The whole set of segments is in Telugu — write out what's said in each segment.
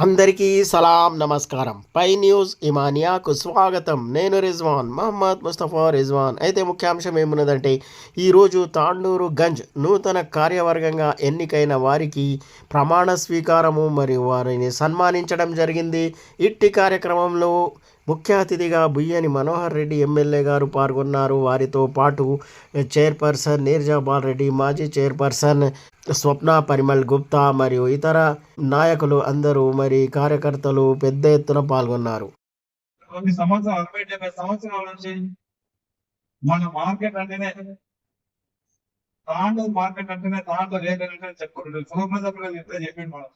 అందరికీ సలాం నమస్కారం. పై న్యూస్ ఇమానియాకు స్వాగతం. నేను రిజ్వాన్ మహమ్మద్ ముస్తఫా రిజ్వాన్. అయితే ముఖ్యాంశం ఏమున్నదంటే ఈరోజు తాండూరు గంజ్ నూతన కార్యవర్గంగా ఎన్నికైన వారికి ప్రమాణ స్వీకారము మరియు వారిని సన్మానించడం జరిగింది. ఇట్టి కార్యక్రమంలో ముఖ్య అతిథిగా బుయ్యని మనోహర్ రెడ్డి ఎమ్మెల్యే గారు పాల్గొన్నారు. వారితో పాటు చైర్పర్సన్ నీర్జాబాల్ రెడ్డి, మాజీ చైర్పర్సన్ స్వప్న పరిమల్ గుప్తా మరియు ఇతర నాయకులు అందరూ మరి కార్యకర్తలు పెద్ద ఎత్తున పాల్గొన్నారు. కొన్ని సంవత్సరాలు 60-70 సంవత్సరాల నుంచి మన మార్కెట్ అంటేనే తాండూరు మార్కెట్ అంటేనే తాండూరు లేదంటే చెప్పుకుంటారు. సూపర్ చెప్తే చెప్పింది మనం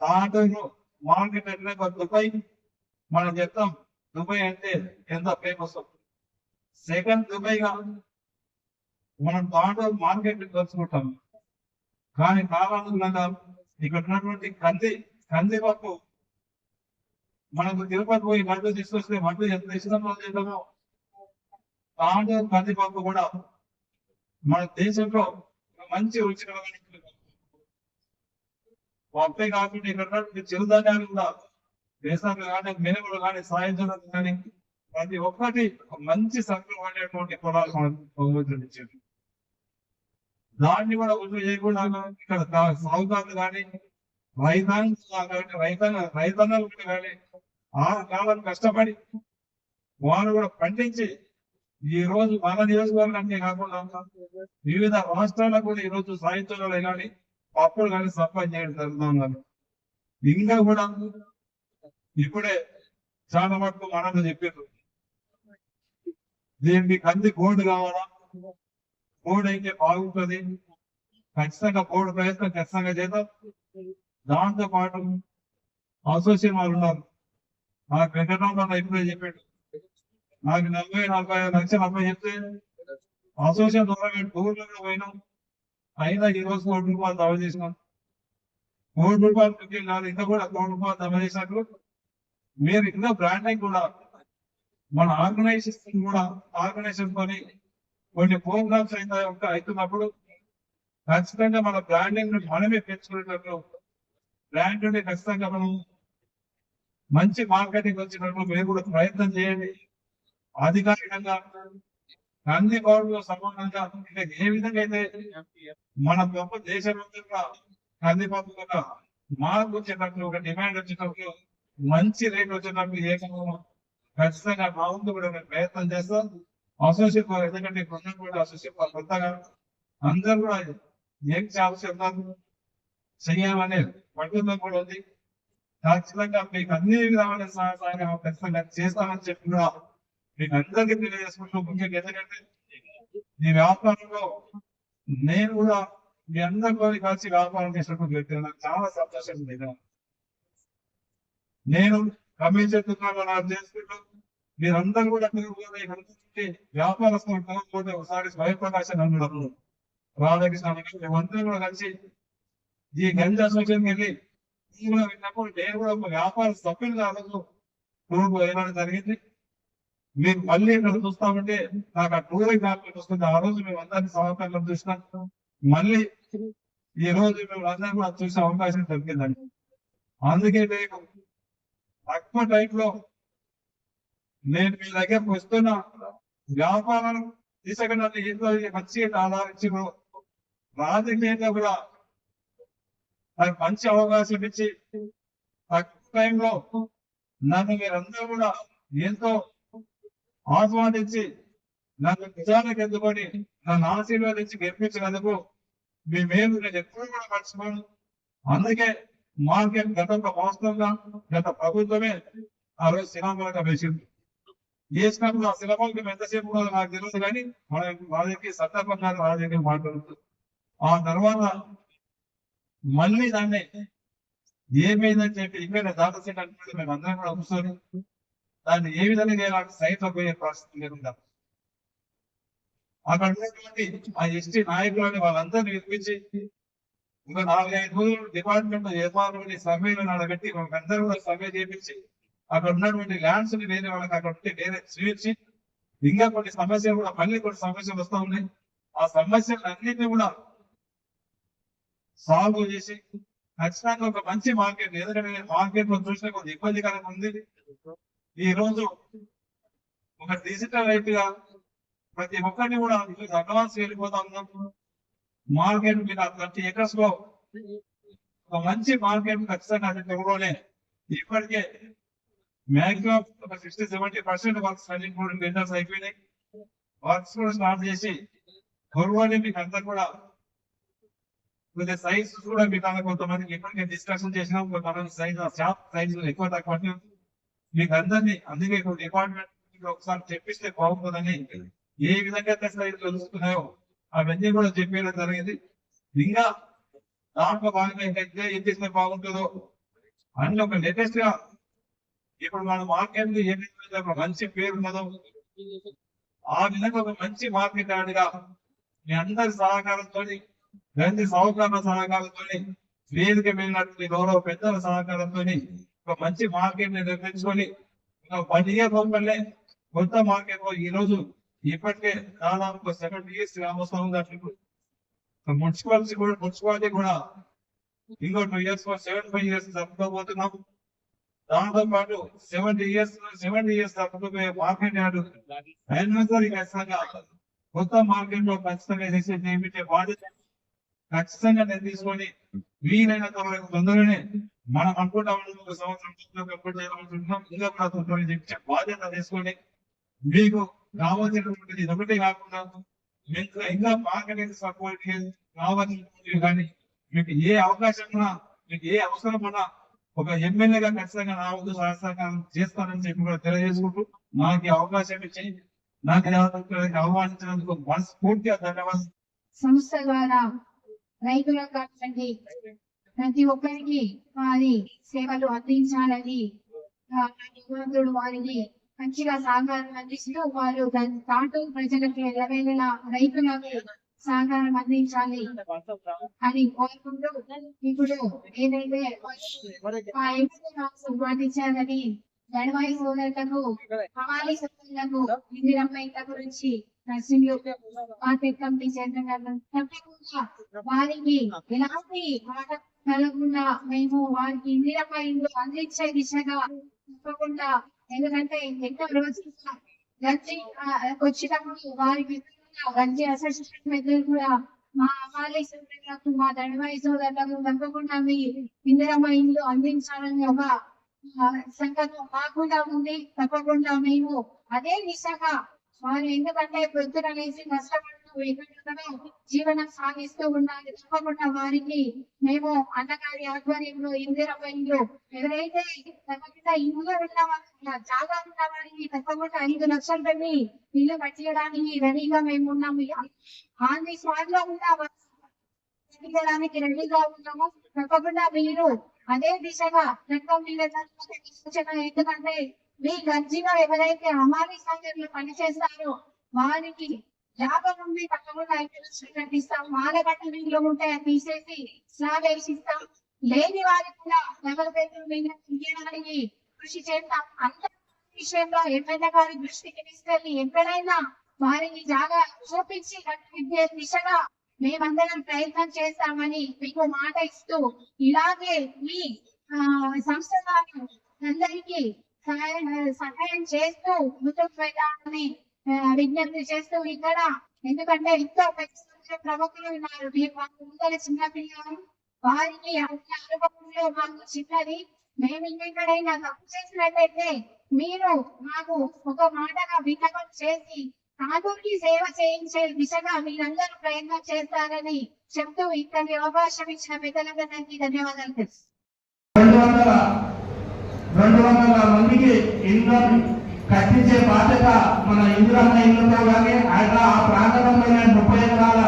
తాండూరు మార్కెట్ అంటే దుబాయ్ మనం చెప్తాం. దుబాయ్ అంటే ఎంత ఫేమస్. సెకండ్ దుబాయ్ గా మనం తాండూరు మార్కెట్ కలుసుకుంటాం. కానీ కావాలన్నా ఇక్కడ ఉన్నటువంటి కందిపప్పు మనకు తిరుపతి పోయి మడ్డు తీసుకొస్తే మడ్డు ఎంత ఇష్టంలో తింటామో తాండూరు కందిపప్పు కూడా మన దేశంలో మంచి రుచికరమైన పప్పే కాకుండా ఇక్కడ ఉన్నటువంటి చిరుధాన్యాలు కూడా దేశాలు కానీ మినుములు కానీ సాయంత్రం కానీ ప్రతి ఒక్కటి మంచి సంఖ్యలో పడేటువంటి పొలాలు మనం దాన్ని కూడా వృద్ధి చేయకుండా ఇక్కడ సాగుకారులు కానీ రైతాంగాలు కానీ 6 కాలం కష్టపడి వారు కూడా పండించి ఈ రోజు మన నియోజకవర్గానికి కాకుండా వివిధ రాష్ట్రాలకు కూడా ఈ రోజు సాహిత్యంలో కానీ పప్పులు కానీ సప్లై చేయడం జరుగుతుంది. ఇంకా కూడా ఇప్పుడే చాలా మటుకు మనకు చెప్పారు దీనికి కంది కోడ్ కావాలా, కోడ్ అయితే బాగుంటుంది, ఖచ్చితంగా కోడ్ ప్రయత్నం ఖచ్చితంగా చేద్దాం. దాంతో పాటు అసోసియేషన్ వాళ్ళు ఉన్నారు. నాకు వెంకటరామరావు ఇప్పుడే చెప్పాడు నాకు 40-45 లక్షలు అబ్బాయి చెప్తే అసోసియేషన్ ద్వారా టూర్లో పోయినాం. అయినా ఈ రోజు ₹1 జమ చేసినాం. ₹1 కాదు ఇంకా కూడా ₹1 జమ చేసినట్లు మీరు ఇంకా బ్రాండింగ్ కూడా మన ఆర్గనైజేషన్ కొని కొన్ని ప్రోగ్రామ్స్ అయితే అవుతున్నప్పుడు ఖచ్చితంగా మన బ్రాండింగ్ మనమే పెంచుకునేటట్లు బ్రాండ్ ఖచ్చితంగా మనం మంచి మార్కెటింగ్ వచ్చినట్లు మీరు కూడా ప్రయత్నం చేయండి. అధికారికంగా కందిపౌరులు సమానంగా ఏ విధంగా అయితే మన గొప్ప దేశంలో కందిపప్పు మార్పు వచ్చేటట్లు ఒక డిమాండ్ వచ్చేటట్లు మంచి రేట్ వచ్చేటట్లు ఏకంగా ఖచ్చితంగా మా ముందు కూడా ప్రయత్నం చేస్తాం. అసోసియేట్ ఎందుకంటే కూడా అసోసియేట్ కొత్తగా అందరూ కూడా ఏం చేయాల్సి చెయ్యాలనే పట్టుదల కూడా ఉంది. ఖచ్చితంగా మీకు అన్ని విధాలైన సహాయం ఖచ్చితంగా చేస్తామని చెప్పి కూడా మీకు అందరికీ తెలియజేసుకుంటూ ముఖ్యంగా ఎందుకంటే ఈ వ్యాపారంలో నేను కూడా మీ అందరితో కలిసి వ్యాపారం చేసినప్పుడు వ్యక్తి నాకు చాలా సంతోషం ఉంది. నేను కమిషన్ నాకు చేసుకుంటూ మీరందరూ కూడా వ్యాపారస్తులు పోతే ఒకసారి స్వయంప్రకాశం అన్నారు రాధాకృష్ణ మేమందరూ కూడా కలిసి ఈ గంజ అసోసియేషన్ వెళ్ళి విన్నప్పుడు నేను కూడా ఒక వ్యాపార సభ్యులుగా టూర్ వెళ్ళడం జరిగింది. మీరు మళ్ళీ ఇక్కడ చూస్తామంటే నాకు ఆ టూరింగ్ వ్యాపారం వస్తుంది. ఆ రోజు మేము అందరినీ సమాచారం చూసినాం. మళ్ళీ ఈ రోజు మేము అందరం కూడా చూసే అవకాశం దొరికిందండి. అందుకే నేను తక్కువ టైంలో నేను మీ దగ్గరకు వస్తున్న వ్యాపారం తీసుకున్న ఏదో మంచిగా ఆధారించి రాజకీయంగా కూడా నాకు మంచి అవకాశం ఇచ్చి తక్కువ టైంలో నన్ను మీరందరూ కూడా ఎంతో ఆస్వాదించి నన్ను నిజానికి ఎందుకొని నన్ను ఆశీర్వాదించి గెలిపించినందుకు మీ మేలు నేను ఎప్పుడు కూడా మర్చిపోను. అందుకే మార్కెట్ గతంలో వాస్తవంగా గత ప్రభుత్వమే ఆ రోజు శిలాఫలకం వేసింది. వేసినప్పుడు ఆ శిలాఫలకం ఎంతసేపు కూడా నాకు తెలియదు కానీ వాళ్ళకి సందర్భంగా రాజకీయ మాట్లాడుతుంది. ఆ తర్వాత మళ్ళీ దాన్ని ఏమైందని చెప్పి ఇక్కడ దాటా సెట్ అంటే మేము అందరం కూడా కూర్చొని దాన్ని ఏ విధంగా సైట్ లో పోయే పరిస్థితి లేకుండా అక్కడ ఉన్నటువంటి ఆ ఎస్టీ నాయకులని వాళ్ళందరినీ వినిపించి ఇంకా 4-5 రోజులు డిపార్ట్మెంట్ ఏర్పాటు సర్వేలను అడగట్టి వాళ్ళందరూ కూడా సర్వే చేయించి అక్కడ ఉన్నటువంటి ల్యాండ్స్ ని వేరే వాళ్ళకి అక్కడ ఉంటే వేరే స్వీట్స్ ఇంకా కొన్ని సమస్యలు కూడా మళ్ళీ కొన్ని సమస్యలు వస్తూ ఉన్నాయి. ఆ సమస్యలు అన్నింటినీ కూడా సాల్వ్ చేసి ఖచ్చితంగా ఒక మంచి మార్కెట్. ఎందుకంటే మార్కెట్ లో చూసిన కొంచెం ఇబ్బందికరంగా ఉంది. ఈ రోజు ఒక డిజిటల్ రైట్ గా ప్రతి ఒక్కరిని కూడా అడ్వాన్స్ వెళ్ళిపోతా ఉన్నాం. మార్కెట్ మీద 30 acres లో ఒక మంచి మార్కెట్ ఖచ్చితంగా అది త్వరలోనే ఇప్పటికే మ్యాక్సిమం ఒక 60-70% వర్క్స్ రన్నింగ్ కూడా టెండర్స్ అయిపోయినాయి. వర్క్స్ కూడా స్టార్ట్ చేసి త్వరలోనే మీకు అంతా కూడా కొద్దిగా సైజ్ కూడా మీకు కొంతమందికి ఇప్పటికే డిస్కషన్ చేసినాం. కొంతమంది సైజ్ షాప్ సైజ్ ఎక్కువ తక్కువ మీకు అందరినీ అందుకే డిపార్ట్మెంట్ ఒకసారి చెప్పిస్తే బాగుంటుందని ఏ విధంగా సైజ్ తెలుస్తున్నాయో అవన్నీ కూడా చెప్పేయడం జరిగింది. ఇంకా దాంట్లో భాగంగా ఇంకా ఏం చేస్తే బాగుంటుందో అన్ని ఒక లేటెస్ట్ గా ఇప్పుడు మన మార్కెట్ ఏ విధంగా ఒక మంచి పేరు ఉన్నదో ఆ విధంగా ఒక మంచి మార్కెట్ యార్డ్గా మీ అందరి సహకారంతో గంజి సహకార సహకారంతో వేదిక వెళ్ళినటువంటి గౌరవ పెద్దల సహకారంతో ఒక మంచి మార్కెట్ ని నిర్మించుకొని ఒక 10 years లోపలే కొత్త మార్కెట్ లో ఈ రోజు ఇప్పటికే దాదాపు 7 years రామోత్సవం మున్సిపాలిటీ కూడా ఇంకో 2 years 75 years జరుపుకోబోతున్నాం. దాంతో పాటు 70 years జరుపుకోబోయే మార్కెట్ యార్డ్ ఖచ్చితంగా కొత్త మార్కెట్ లో ఖచ్చితంగా చేసే బాధ్యత ఖచ్చితంగా నేను తీసుకొని వీలైనంత వరకు తొందరగానే మనం అనుకుంటా ఉన్నాం. ఒక సంవత్సరం కంప్లీట్ చేయాలనుకుంటున్నాం. ఇంకా కూడా తొందరగా చెప్పే బాధ్యత తీసుకొని మీకు కావాల్సినటువంటిది ఇదొకటే కాకుండా ఇంకా మార్కెటింగ్ సపోర్ట్ కావాల్సినటువంటి కానీ మీకు ఏ అవకాశం ఉన్నా మీకు ఏ అవసరం ఉన్నా ఒక ఎమ్మెల్యేగా ఖచ్చితంగా నా వంతు సహకారం చేస్తానని చెప్పి కూడా తెలియజేసుకుంటూ నాకు అవకాశం ఇచ్చి నాకు ఆహ్వానించినందుకు మనస్ఫూర్తిగా ధన్యవాదాలు. సంస్థ ద్వారా రైతులకు కావాలండి ప్రతి ఒక్కరికి వారి సేవలు అందించాలని భగవంతుడు వారికి మంచిగా సహకారం అందిస్తూ వారు దాని పాటు ప్రజలకు ఎల్లవేళలా రైతులకు సహకారం అందించాలి అని కోరుకుంటూ ఇప్పుడు ఏదైతే పాటించాలని గణవాయి సోదరులకు హమాలి సోదరులకు ఇందిరమ్మ ఇంట గురించి నర్సింగ్లు మార్కెట్ కమిటీ చైర్మన్ తప్పకుండా వారికి ఎలాంటి మాట కలగకుండా మేము వారికి ఇందిరమ్మ ఇంట్లో అందించే దిశగా తప్పకుండా ఎందుకంటే ఎంతో రోజులుగా గంజి వచ్చినప్పుడు వారికి గంజి అసోసియేషన్ పెద్దలు కూడా మా అమ్మాలి సోదరులకు మా దండవాయి సోదరులకు తప్పకుండా మీ ఇందిరమ్మ ఇంట్లో అందించాలని ఒక సంకల్పం మాకుండా ఉంది. తప్పకుండా మేము అదే దిశగా వారు ఎందుకంటే పొద్దున వేసి కష్టపడుతూ ఎక్కడెక్కడో జీవనం సాగిస్తూ ఉండాలి. తప్పకుండా వారికి మేము అన్నగారి ఆధ్వర్యంలో ఇందిరమ్మ ఇంట్లో ఎవరైతే తప్పకుండా ఇంట్లో ఉన్న జాగా ఉన్న వారికి తప్పకుండా 5 లక్షలు పెట్టి ఇల్లు కట్టించడానికి రెడీగా మేము ఉన్నాము. ఆంధ్ర స్వామిలో ఉన్న కట్టించడానికి రెడీగా ఉన్నాము. తప్పకుండా మీరు అదే దిశగా ఎందుకంటే మీ గంజిలో ఎవరైతే హమాలి సంఘంలో పనిచేస్తారో వారికి జాబ్ నుండి తప్పకుండా 5 లక్షలు కట్టిస్తాం. మాలగట్ట వీళ్ళు ఉంటే తీసేసి స్లాబ్ వేసిస్తాం. లేని వారికి కూడా డబల్ బెడ్రూమ్ తీయడానికి కృషి చేస్తాం. అంత విషయంలో ఎమ్మెల్యే గారి దృష్టికి తీసుకెళ్లి ఎక్కడైనా వారికి జాగా చూపించి కట్టించే దిశగా మేమందరం ప్రయత్నం చేస్తామని మీకు మాట ఇస్తూ ఇలాగే మీ సంస్థ అందరికీ సహాయం చేస్తూ ముందుకు వెళ్ళాలని విజ్ఞప్తి చేస్తూ ఇక్కడ ఎందుకంటే ఎంతో పెద్ద ప్రముఖులు ఉన్నారు. ముందర చిన్న పిల్లలు వారికి అనుభవంలో మాకు చిన్నది. మేము ఇంకెక్కడైనా తప్పు చేసినట్లయితే మీరు మాకు ఒక మాటగా విన్నపం చేసి సాధువుకి సేవ చేయించే దిశగా మీరందరూ ప్రయత్నం చేస్తారని చెప్తూ ఇక్కడి అవకాశం ఇచ్చిన పెద్దలందరికీ ధన్యవాదాలు. 200 మందికి ఇల్లు కట్టించే బాధ్యత మన ఇందిరమ్మ ఇళ్లతో కానీ ఆ ప్రాంగణంలోనే 30 ఎకరాల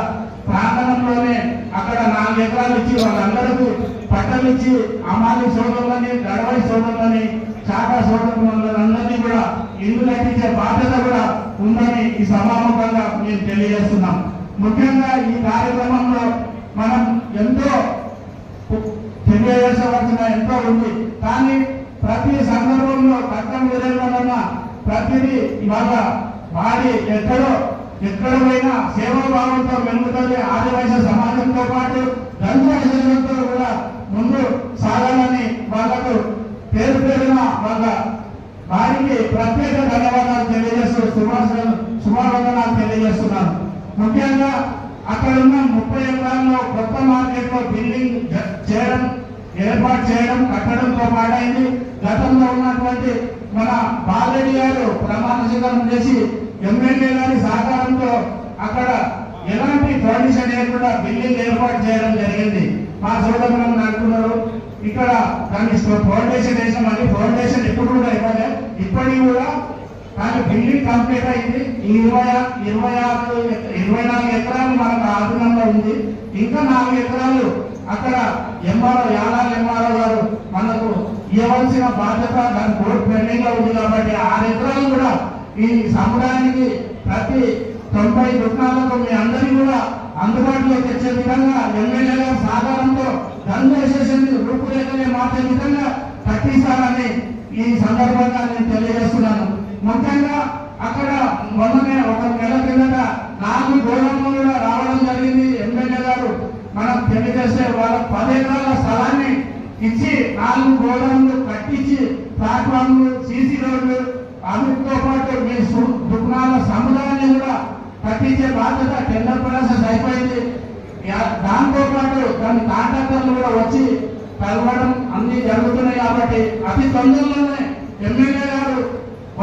ప్రాంగణంలోనే అక్కడ 4 ఎకరాలు ఇచ్చి వాళ్ళందరికీ పట్టలు ఇచ్చి అమాలి సోదరులని గడవై సోదరులని చాకా సోదరులందరినీ కూడా ఇల్లు కట్టించే బాధ్యత కూడా ఉందని ఈ సమాముఖంగా మేము తెలియజేస్తున్నాం. ముఖ్యంగా ఈ కార్యక్రమంలో మనం ఎంతో తెలియజేసవలసిన ఎంతో ఉంది. కానీ ప్రతి సందర్భంలో కట్టం విధంగా ప్రతిదీ ఇవాళ వారి ఎక్కడ పోయినా సేవాభావంతో మెరుగుతుంది. ఆదివాసీ సమాజంతో పాటు ధనువాసంతో కూడా ముందు సాగాలని వాళ్ళకు పేరు పేరున వాళ్ళ వారికి ప్రత్యేక ధన్యవాదాలు తెలియజేస్తూ శుభావందనాలు తెలియజేస్తున్నాను. ముఖ్యంగా అక్కడ ఉన్న 30 ఎకరాల్లో కొత్త మార్కెట్ లో బిల్డింగ్ చేయడం ఏర్పాటు చేయడం కట్టడంతో పాటైంది. గతంలో ఉన్నటువంటి మన బాలరెడ్డి గారు ప్రమాణ స్వీకారం చేసి ఎమ్మెల్యే గారి సహకారంతో అక్కడ ఎలాంటి పర్మిషన్ లేకుండా బిల్డింగ్ ఏర్పాటు చేయడం జరిగింది. మా సోదరులను అంటున్నారు ఇక్కడ దాన్ని ఫౌండేషన్ వేసామండి. ఫౌండేషన్ ఎప్పుడు కూడా ఇవ్వలే, ఇప్పటికి కూడా కానీ బిల్డింగ్ కంప్లీట్ అయింది. ఈ 24 ఎకరాలు మనకు ఆధీనంలో ఉంది. ఇంకా 4 ఎకరాలు అక్కడ యాలాల ఎంఆర్ఓ గారు మనకు ఇవ్వవలసిన బాధ్యత దాని కోర్టు పెండింగ్ లో ఉంది. కాబట్టి 6 ఎకరాలు కూడా ఈ సముదాయానికి ప్రతి 90 దుకాణాలకు మీ అందరినీ కూడా అందుబాటులో తెచ్చే విధంగా ఎమ్మెల్యే గారి సహకారంతో ధన్యశేషాన్ని రూపురేఖలే మార్చే విధంగా కట్టిస్తానని ఈ సందర్భంగా నేను తెలియజేస్తున్నాను. ముఖ్యంగా అక్కడ మొన్ననే ఒక నెల కిందట 4 గోడౌన్లు కూడా రావడం జరిగింది. ఎమ్మెల్యే గారు మనం తెలియజేస్తే వాళ్ళ 10 ఎకరాల స్థలాన్ని ఇచ్చి 4 గోడౌన్లు కట్టించి ప్లాట్ఫామ్లు, సీసీ రోడ్లు అన్నిటితో పాటు మీ దుకాణాల సముదాయాన్ని కూడా కట్టించే బాధ్యత టెండర్ ప్రాసెస్ అయిపోయింది. దాంతో పాటు దాని కాంట్రాక్టర్లు కూడా వచ్చి కలవడం అన్ని జరుగుతున్నాయి. కాబట్టి అతి తొందరలోనే ఎమ్మెల్యే గారు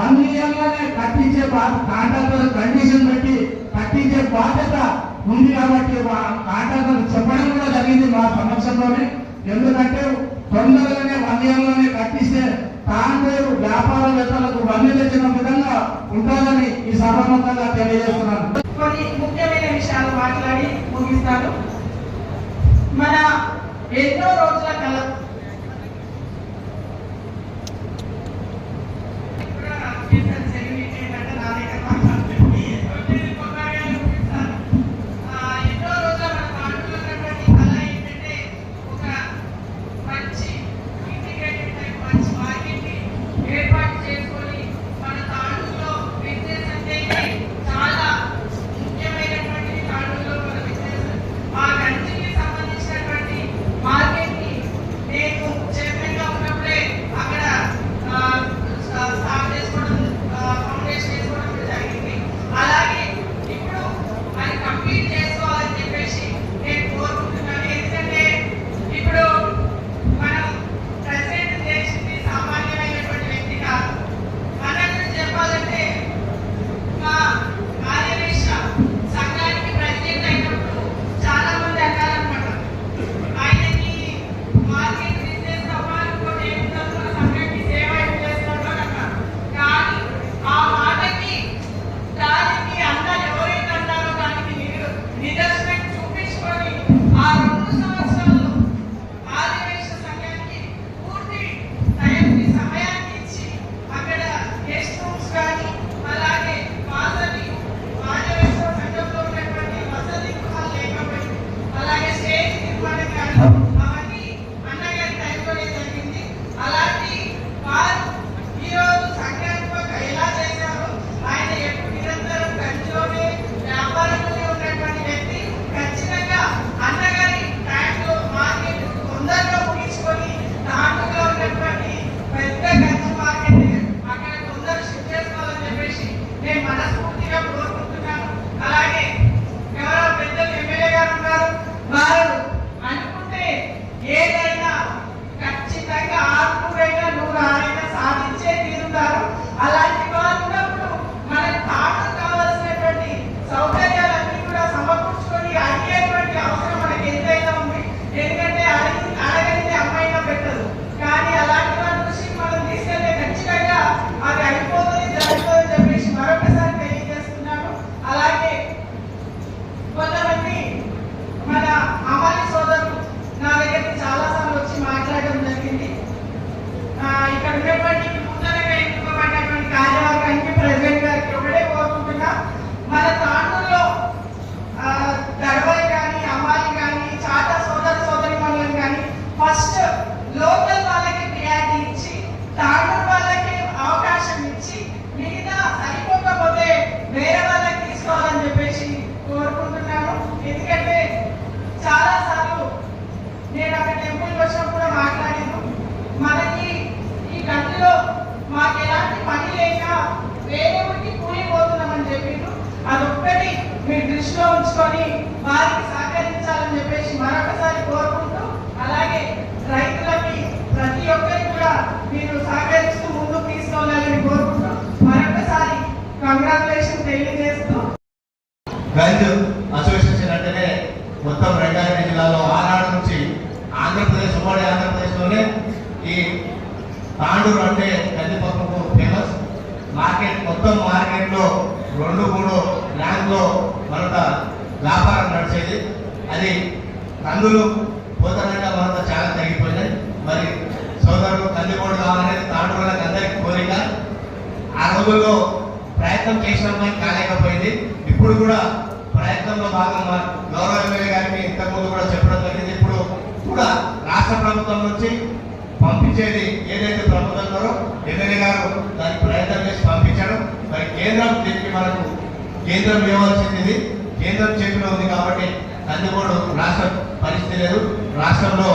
1 ఇయర్ లోనే కట్టించే కాంట్రాక్టర్ కండిషన్ పెట్టి కట్టించే బాధ్యత ఉంది. కాబట్టి కాంట్రాక్టర్ చెప్పడం కూడా జరిగింది మా సమక్షంలోనే. ఎందుకంటే తొందరగానే 1 ఇయర్ లోనే కట్టిస్తే తాండూరు వ్యాపారవేత్తలకు వన్నె తెచ్చిన విధంగా ఉంటుందని ఈ సభాముఖంగా తెలియజేస్తున్నాను. కొన్ని ముఖ్యమైన విషయాలు మాట్లాడి ముగిస్తాను. మన ఎన్నో రోజుల కళ దేశంలోనే ఈ తాండూరు అంటే కందిపప్పుకు ఫేమస్. మార్కెట్ మొత్తం మార్కెట్లో 2-3 ర్యాంక్లో మనత వ్యాపారం నడిచేది. అది కందులు పోతనంగా మనతో చాలా తగ్గిపోయినాయి. మరి సోదరులు కందిపోటు కావాలనేది తాండూరులకు అందరికీ కోరిక. ఆ రోజుల్లో ప్రయత్నం చేసినప్పుడు కాలేకపోయింది. ఇప్పుడు కూడా ప్రయత్నంలో భాగంగా గౌరవ ఎమ్మెల్యే గారికి ఇంతకుముందు కూడా చెప్పడం జరిగింది. ఇప్పుడు కూడా రాష్ట్ర ప్రభుత్వం నుంచి పంపించేది ఏదైతే ప్రభుత్వం ఉన్నారో ఎమ్మెల్యే గారు దానికి ప్రయత్నం చేసి పంపించడం. మరి కేంద్రం దీనికి మనకు కేంద్రం ఇవ్వాల్సింది కేంద్రం చేతిలో ఉంది కాబట్టి కందిపోడు రాష్ట్ర పరిస్థితి లేదు. రాష్ట్రంలో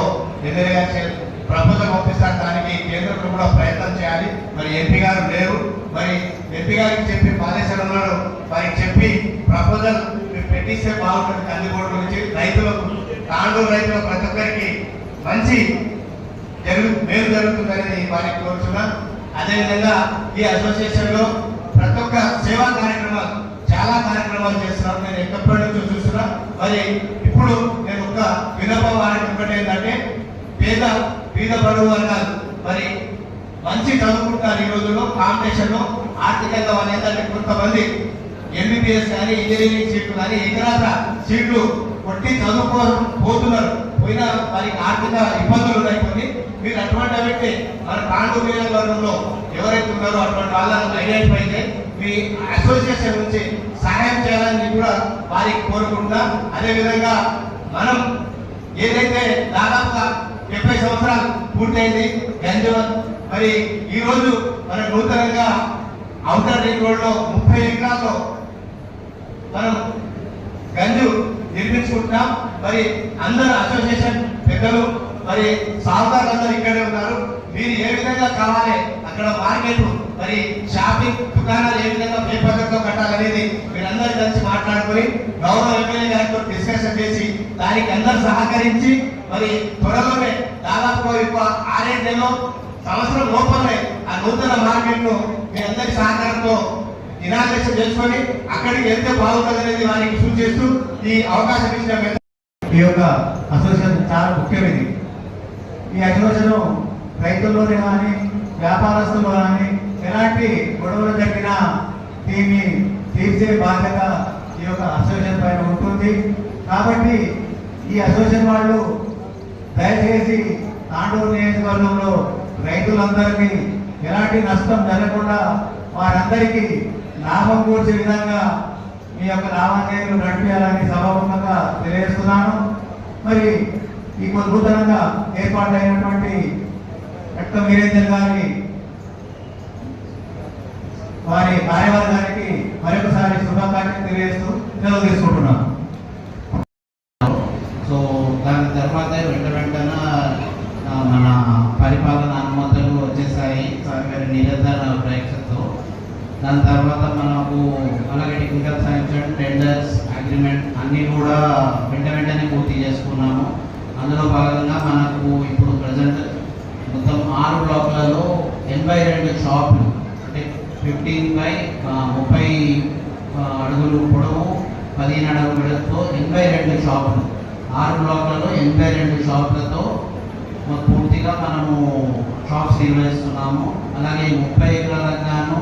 ఎమ్మెల్యే గారు ప్రపోజల్ పంపిస్తారు, దానికి కేంద్రంలో కూడా ప్రయత్నం చేయాలి. మరి ఎంపీ గారు లేరు, మరి ఎంపీ గారికి చెప్పి పాలేశ్వరం ఉన్నాడు, వారికి చెప్పి ప్రపోజల్ పెట్టిస్తే బాగుంటుంది. కందిపోడు గురించి రైతులకు తాండూరు రైతుల ప్రతి ఒక్కరికి మంచి మేలు జరుగుతుందని వారికి కోరుతున్నా. అదేవిధంగా ఈ అసోసియేషన్ లో ప్రతి ఒక్క సేవా కార్యక్రమాలు చాలా కార్యక్రమాలు చేస్తున్నారు. నేను ఎక్కడి నుంచో చూస్తున్నా. మరి ఇప్పుడు నేను ఒక వినపం వారికి ఒకటి ఏంటంటే పేద బడుగు వర్గాలు మరి మంచి చదువుకుంటారు. ఈ రోజుల్లో కాంపిటీషన్ లో ఆర్థికంగా వాళ్ళు ఏంటంటే కొంతమంది ఎంబీబీఎస్ కానీ ఇంజనీరింగ్ సీట్లు కానీ ఇతర సీట్లు కొట్టి చదువుకోపోతున్నారు. పోయినా వారికి ఆర్థిక ఇబ్బందులు ఉన్నాయి కొన్ని. మీరు అటువంటి వ్యక్తి మన తాండూరు నియోజకవర్గంలో ఎవరైతే ఉన్నారో అటువంటి వాళ్ళని ఐడెంటిఫై చేసి మీ అసోసియేషన్ నుంచి సహాయం చేయాలని కూడా వారికి కోరుకుంటున్నా. అదేవిధంగా మనం ఏదైతే దాదాపుగా 70 సంవత్సరాలు పూర్తయింది గంజవన్. మరి ఈ రోజు మనం నూతనంగా ఔటర్ రింగ్ రోడ్ లో 30 ఎకరాల్లో మనం గంజు నిర్మించుకుంటున్నాం. మరి అందరు అసోసియేషన్ పెద్దలు మరి సాగుదారులందరూ ఇక్కడే ఉన్నారు. మీరు ఏ విధంగా కావాలి అక్కడ మార్కెట్ మరి షాపింగ్ దుకాణాలు ఏ విధంగా ఏ పద్ధతిలో కట్టాలనేది మీరందరూ కలిసి మాట్లాడుకొని గౌరవ ఎమ్మెల్యే గారితో డిస్కషన్ చేసి దానికి అందరూ సహకరించి మరి త్వరలోనే దాదాపు 6-7 నెలల్లో సంవత్సరం లోపలనే ఆ నూతన మార్కెట్ ను మీ అందరి సహకారంతో ఇనాగ్రేషన్ చేసుకొని అక్కడికి వెళ్తే బాగుంటుంది అనేది వారికి సూచిస్తూ ఈ అవకాశం ఇచ్చిన ఈ యొక్క అసోసియేషన్ చాలా ముఖ్యమైనది. ఈ అసోసియేషన్ రైతుల్లోనే కానీ వ్యాపారస్తులు కానీ ఎలాంటి గొడవలు జరిగినా దీన్ని తీర్చే బాధ్యత ఈ యొక్క అసోసియేషన్ పైన ఉంటుంది. కాబట్టి ఈ అసోసియేషన్ వాళ్ళు దయచేసి తాండూరు నియోజకవర్గంలో రైతులందరికీ ఎలాంటి నష్టం జరగకుండా వారందరికీ లాభం కూర్చే విధంగా మీ యొక్క లావాదేవీలు నడిపించాలని సభాముఖంగా తెలియజేస్తున్నాను. మరి ఈ నూతనంగా ఏర్పాటైనటువంటి డాక్టర్ వీరేందర్ గారి వారి కార్యవర్గానికి మరొకసారి శుభాకాంక్షలు తెలియజేస్తూ సెలవు తీసుకుంటున్నాను. సో దాని తర్వాత వెంటనే మన పరిపాలన అనుమతులు వచ్చేసాయి సర్కారు నిరంతర ప్రయత్నంతో. దాని తర్వాత మనకు అలాగే టెక్నికల్ శాంక్షన్ టెండర్స్ అగ్రిమెంట్ అన్నీ కూడా వెంటనే పూర్తి చేసుకున్నాము. అందులో భాగంగా మనకు ఇప్పుడు ప్రజెంట్ మొత్తం 6 బ్లాక్లలో 82 షాపులు అంటే 15/30 అడుగులు పొడవు 15 అడుగుల వెడల్పుతో 82 షాపులు 6 బ్లాక్లలో 82 షాపులతో పూర్తిగా మనము షాప్స్ నిర్వహిస్తున్నాము. అలాగే 30 ఎకరాలకు గాను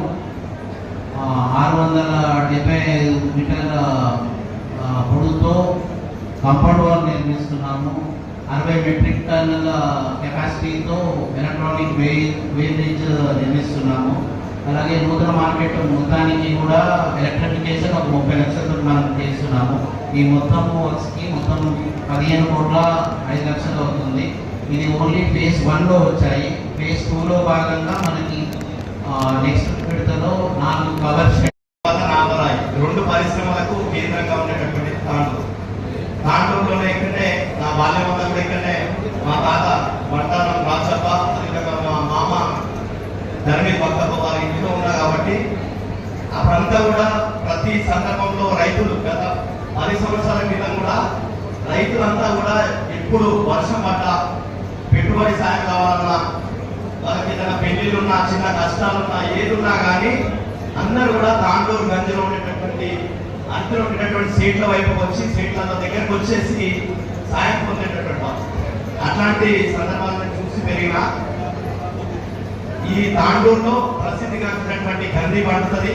675 మీటర్ల పొడవుతో కాంపౌండ్ వాల్ నిర్మిస్తున్నాము. 60 మెట్రిక్ టన్నుల కెపాసిటీతో ఎలక్ట్రానిక్ వేరేజ్ నిర్మిస్తున్నాము. అలాగే నూతన మార్కెట్ మొత్తానికి కూడా ఎలక్ట్రిఫికేషన్ ఒక 30 లక్షలతో మనం చేస్తున్నాము. ఈ మొత్తం వర్క్స్కి మొత్తం 15,05,00,000 అవుతుంది. ఇది ఓన్లీ ఫేజ్ 1లో వచ్చాయి. ఫేజ్ 2లో భాగంగా మనకి నెక్స్ట్ విడతలో 4 కవర్ నామరాయి 2 పరిశ్రమలకు కేంద్రంగా ఉండేటటువంటి తాండూరులోనే ఇక్కడే నా బాల్యం అంతా కూడా ఇక్కడే మా తాత వంటానం రాచప్ప అదేవిధంగా మా మామ ధరణి భక్తప్ప వారి ఇంట్లో ఉన్నా కాబట్టి అప్పుడంతా కూడా ప్రతి సందర్భంలో రైతులు గత 10 సంవత్సరాల క్రితం కూడా రైతులంతా కూడా ఎప్పుడు వర్షం పడ్డ పెట్టుబడి సాయం కావాలన్నా వాళ్ళకి ఏదైనా పెళ్లిళ్ళున్నా చిన్న కష్టాలున్నా ఏదున్నా కానీ అందరూ కూడా తాండూరు గంజలో ఉండేటటువంటి అందులో ఉండేటటువంటి సీట్ల వైపు వచ్చి సీట్ల దగ్గరకు వచ్చేసి సాయం పొందేటటువంటి అట్లాంటి సందర్భాలను చూసి పుట్టి పెరిగిన ఈ తాండూరులో ప్రసిద్ధిగాంచినటువంటి కంది పండుతుంది.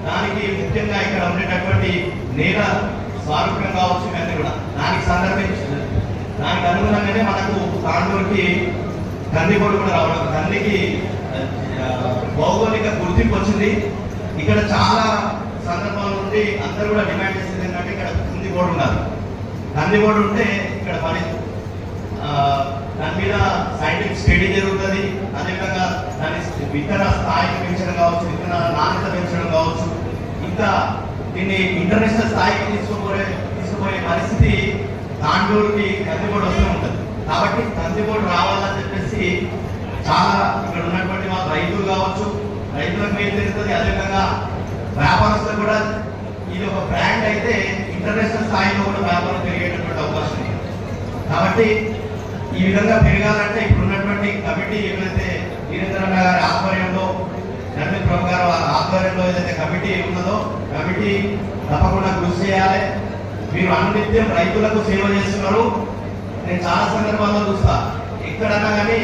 దానికి ముఖ్యంగా ఇక్కడ ఉండేటటువంటి నేల స్వారూప్యం కావచ్చు, కంది కూడా దానికి సందర్భించింది. దానికి అనుగుణంగానే మనకు తాండూరుకి కందిగోడు కూడా రావడం, కందికి భౌగోళిక గుర్తింపు వచ్చింది. ఇక్కడ చాలా సందర్భాల నుండి అందరూ కూడా డిమాండ్ చేసింది ఏంటంటే ఇక్కడ కందిగోడు ఉండాలి. కందిగోడు ఉంటే ఇక్కడ పని దాని మీద సైంటిఫిక్ స్టడీ జరుగుతుంది. అదేవిధంగా దాని విత్తన స్థాయికి పెంచడం కావచ్చు, విత్తన నాణ్యత పెంచడం కావచ్చు, ఇంకా దీన్ని ఇంటర్నేషనల్ స్థాయికి తీసుకుపోయే పరిస్థితి తాండూరుకి కందిగోడు వస్తూ ఉంటుంది. కాబట్టి కందిగోడు రావాలని చెప్పేసి చాలా ఇక్కడ ఉన్నటువంటి మా రైతులు కావచ్చు, రైతులకు మేలు జరుగుతుంది. అదేవిధంగా వ్యాపారస్తులు కూడా ఇది ఒక బ్రాండ్ అయితే ఇంటర్నేషనల్ స్థాయిలో కూడా వ్యాపారం పెరిగేటటువంటి అవకాశం ఉంది. కాబట్టి ఈ విధంగా పెరగాలంటే ఇప్పుడు ఉన్నటువంటి కమిటీ ఏదైతే వీరేంద్రన్న గారి ఆధ్వర్యంలో, నర్మల్ ప్రభు గారు ఆధ్వర్యంలో ఏదైతే కమిటీ ఉన్నదో కమిటీ తప్పకుండా కృషి చేయాలి. మీరు అనునిత్యం రైతులకు సేవ చేస్తున్నారు. నేను చాలా సందర్భాల్లో చూస్తా, ఎక్కడన్నా కానీ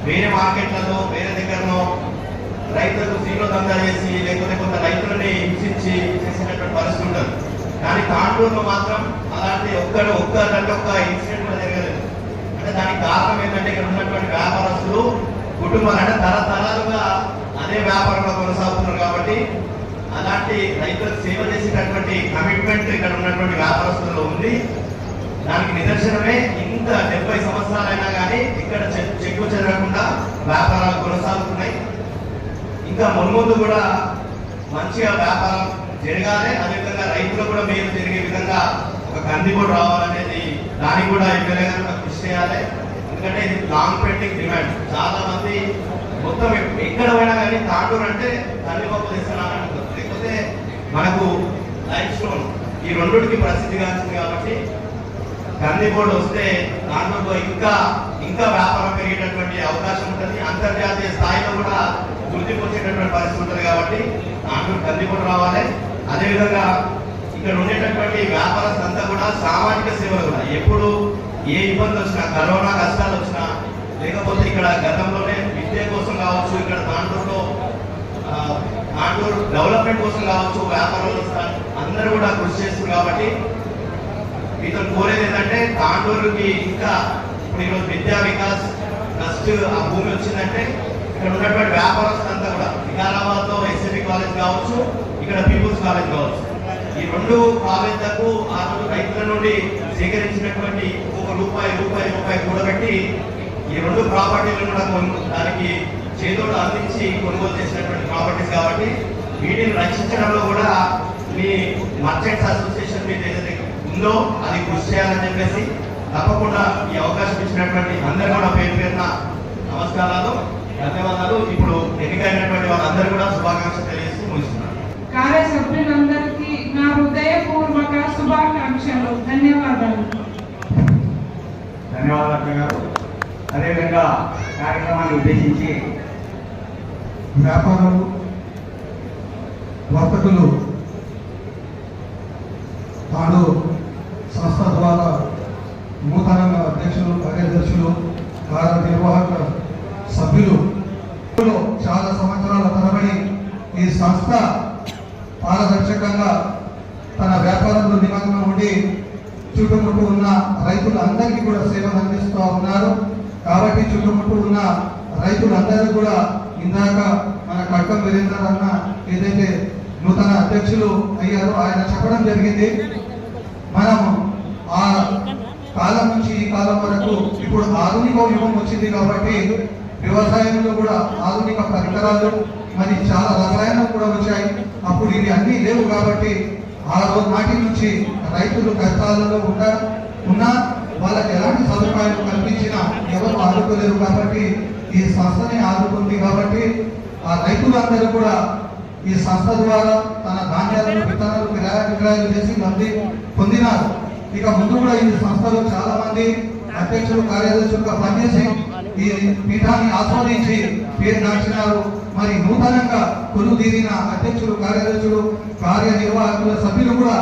వేరే మార్కెట్లలో వేరే దగ్గరలో రైతులకు జీరో దందా చేసి లేకపోతే కొంత రైతులని హింసించి చేసినటువంటి పరిస్థితి ఉంటుంది. కానీ తాండూరులో మాత్రం అలాంటి ఒక్క ఇన్సిడెంట్ కూడా జరగలేదు. అంటే దానికి కారణం ఏంటంటే ఇక్కడ ఉన్నటువంటి వ్యాపారస్తులు కుటుంబాలు అంటే తరతరాలుగా అదే వ్యాపారంలో కొనసాగుతున్నారు. కాబట్టి అలాంటి రైతులకు సేవ చేసేటటువంటి కమిట్మెంట్ ఇక్కడ ఉన్నటువంటి వ్యాపారస్తుల్లో ఉంది. దానికి నిదర్శనమే ఇంత 70 సంవత్సరాలైనా కానీ ఇక్కడ చెక్కు చెదరకుండా వ్యాపారాలు కొనసాగుతున్నాయి. ఇంకా మున్ముందు కూడా మంచిగా వ్యాపారం జరగాలి. అదేవిధంగా రైతులకు కూడా మేలు జరిగే విధంగా ఒక కందిగోడు రావాలనేది దానికి కూడా ఎమ్మెల్యే గారు కృషి చేయాలి. ఎందుకంటే ఇది లాంగ్ పెండింగ్ డిమాండ్. చాలా మంది మొత్తం ఎక్కడ పోయినా కానీ తాండూరు అంటే కందిపప్పు తీసుకురావాలని ఉంటుంది. లేకపోతే మనకు లైఫ్ స్టోన్ ఈ రెండుకి ప్రసిద్ధిగాంచింది. కాబట్టి కందిగోడు వస్తే తాండూరులో ఇంకా వ్యాపారం పెరిగేటటువంటి అవకాశం ఉంటుంది. అంతర్జాతీయ స్థాయిలో కూడా గుర్తింపు వచ్చేటటువంటి పరిస్థితి ఉంటుంది. కాబట్టి తాండూరు కందిగోడు రావాలి. అదేవిధంగా ఇక్కడ ఉండేటటువంటి వ్యాపారస్తులంతా కూడా సామాజిక సేవలు కూడా ఎప్పుడు ఏ ఇబ్బంది వచ్చినా, కరోనా కష్టాలు వచ్చినా, లేకపోతే ఇక్కడ గతంలోనే విద్య కోసం కావచ్చు, ఇక్కడ తాండూరులో తాండూరు డెవలప్మెంట్ కోసం కావచ్చు, వ్యాపారాలు అందరూ కూడా కృషి చేస్తున్నారు. కాబట్టి మీతో కోరేది ఏంటంటే తాండూరుకి ఇంకా ఇప్పుడు ఈరోజు విద్యా వికాస్ ట్రస్ట్ ఆ భూమి వచ్చిందంటే ఇక్కడ ఉన్నటువంటి వ్యాపారస్తులంతా కూడా వికారాబాద్ లో ఎస్ఎంబి కాలేజ్ కావచ్చు, ఇక్కడ పీపుల్స్ కాలేజ్ కావచ్చు, ఈ రెండు కాలేజ్లకు ఆ రోజు రైతుల నుండి సేకరించినటువంటి రూపాయి కూడబెట్టి ఈ రెండు ప్రాపర్టీలను కూడా దానికి చేదోడు అందించి కొనుగోలు చేసినటువంటి ప్రాపర్టీస్. కాబట్టి వీటిని రక్షించడంలో కూడా మీ మర్చెంట్స్ అసోసియేషన్ మీద ఏదైతే ఉందో అది కృషి చేయాలని చెప్పేసి తప్పకుండా ఈ అవకాశం ఇచ్చినటువంటి అందరూ కూడా పేరున నమస్కారాలు, ధన్యవాదాలు. ఇప్పుడు ఎన్నికైనటువంటి వాళ్ళందరూ కూడా శుభాకాంక్షలు తెలియజేస్తూ ముగిస్తున్నారు. కార్య సభ్యులందరికీ నా హృదయపూర్వక శుభాకాంక్షలు. ధన్యవాదాలు. ధన్యవాదాలు గారు. అదేవిధంగా కార్యక్రమాన్ని ఉద్దేశించి వ్యాపారులు, వర్తకులు తాను సంస్థ ద్వారా నూతనంగా అధ్యక్షులు, కార్యదర్శులు, కార్యనిర్వాహక సభ్యులు చాలా సంవత్సరాల తరబడి ఈ సంస్థ పారదర్శకంగా తన వ్యాపారంలో నిమగ్నం ఉండి చుట్టుముట్టు ఉన్న రైతులందరికీ కూడా సేవలు అందిస్తూ ఉన్నారు. కాబట్టి చుట్టుముట్టు ఉన్న రైతులందరూ కూడా ఇందాక మన కట్టం వీరేంద్ర అన్న ఏదైతే నూతన అధ్యక్షులు అయ్యారో ఆయన చెప్పడం జరిగింది. మనం ఆ కాలం నుంచి ఈ కాలం వరకు ఇప్పుడు ఆధునిక యుగం వచ్చింది. కాబట్టి వ్యవసాయంలో కూడా ఆధునిక పరికరాలు, మరి చాలా రసాయనం కూడా వచ్చాయి. అప్పుడు ఇవి అన్నీ లేవు. కాబట్టి ఆ రోజు నాటి నుంచి రైతులు కష్టాలలో ఉన్నా వాళ్ళకి ఎలాంటి సదుపాయాలు కల్పించినా ఎవరు ఆదుకోలేరు. కాబట్టి ఈ సంస్థని ఆదుకుంది. కాబట్టి ఆ రైతులందరూ కూడా ఈ సంస్థ ద్వారా తన ధాన్యాలను, విత్తనాలు విక్రయాలు చేసి లబ్ధి పొందినారు. ఇక ముందు కూడా ఈ సంస్థలో చాలా మంది అధ్యక్షులు, కార్యదర్శులుగా పనిచేసి ఈ పీఠాన్ని ఆస్వాదించి పేరు నాచినారు. మరి నూతనంగా కొలువుదీరిన అధ్యక్షులు, కార్యదర్శులు, కార్యనిర్వాహకుల సభ్యులు కూడా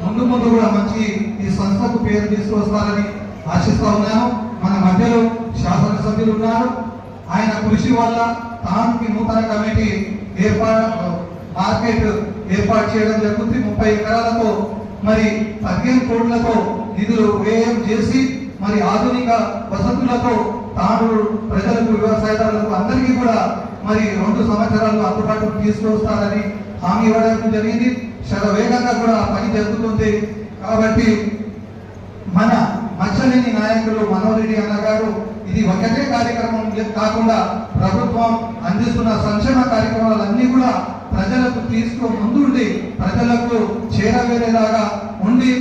ముందు కూడా మంచి ఈ సంస్థకు పేరు తీసుకొస్తారని ఆశిస్తా ఉన్నాను. మన మధ్యలో శాసనసభ్యులు ఉన్నారు. ఆయన కృషి వల్ల తానుకి నూతన కమిటీ మార్కెట్ ఏర్పాటు చేయడం జరుగుతుంది. 30 ఎకరాలతో మరి 15 కోట్లతో నిధులు వ్యయం చేసి మరి ఆధునిక వసతులతో తాను ప్రజలకు వ్యవసాయదారులకు అందరికీ కూడా మరి 2 సంవత్సరాలు అందుబాటులోకి తీసుకొస్తారని హామీ ఇవ్వడం జరిగింది. శరవేగంగా కూడా పని జరుగుతుంది. కాబట్టి మన మచ్చలేని నాయకులు మనోహర్ రెడ్డి అన్న గారు ఇది ఒకటే కార్యక్రమం కాకుండా ప్రభుత్వం అందిస్తున్న సంక్షేమ కార్యక్రమాలన్నీ కూడా ప్రజలకు ముందుండి ప్రజలకు చేరవేరేలాగా ఉండి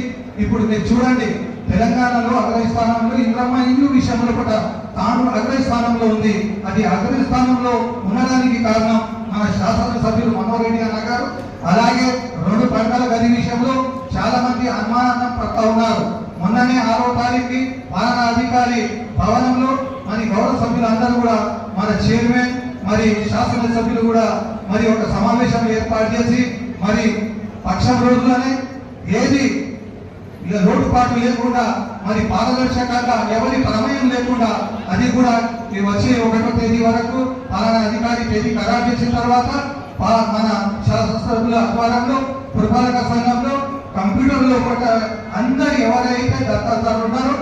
ఇప్పుడు మీరు చూడండి తెలంగాణలో అగ్రస్థానంలో ఇంద్రమ్మ ఇల్లు విషయంలో కూడా తాను అగ్రస్థానంలో ఉంది. అది అగ్రస్థానంలో ఉండడానికి కారణం మన శాసనసభ్యులు మనోహర్ రెడ్డి అన్న గారు. అలాగే 2 పంటల గది విషయంలో చాలా మంది అనుమానం పడతా ఉన్నారు. మొన్ననే 6వ తారీఖుకి పాలనా అధికారి భవనంలో మరి గౌరవ సభ్యులందరూ కూడా మన చైర్మన్ మరి శాసనసభ్యులు కూడా మరి ఒక సమావేశం ఏర్పాటు చేసి మరి పక్షం రోజులనే ఏది లోటుపాటు లేకుండా మరి పారదర్శకంగా ఎవరి ప్రమేయం లేకుండా అది కూడా వచ్చే 1వ తేదీ వరకు పాలనా అధికారి తేదీ ఖరారు చేసిన తర్వాత మన శాసనసభ్యుల ఆధ్వర్యంలో పురపాలక సంఘంలో కంప్యూటర్లో అందరు ఎవరైతే దత్తాదారులు ఉన్నారో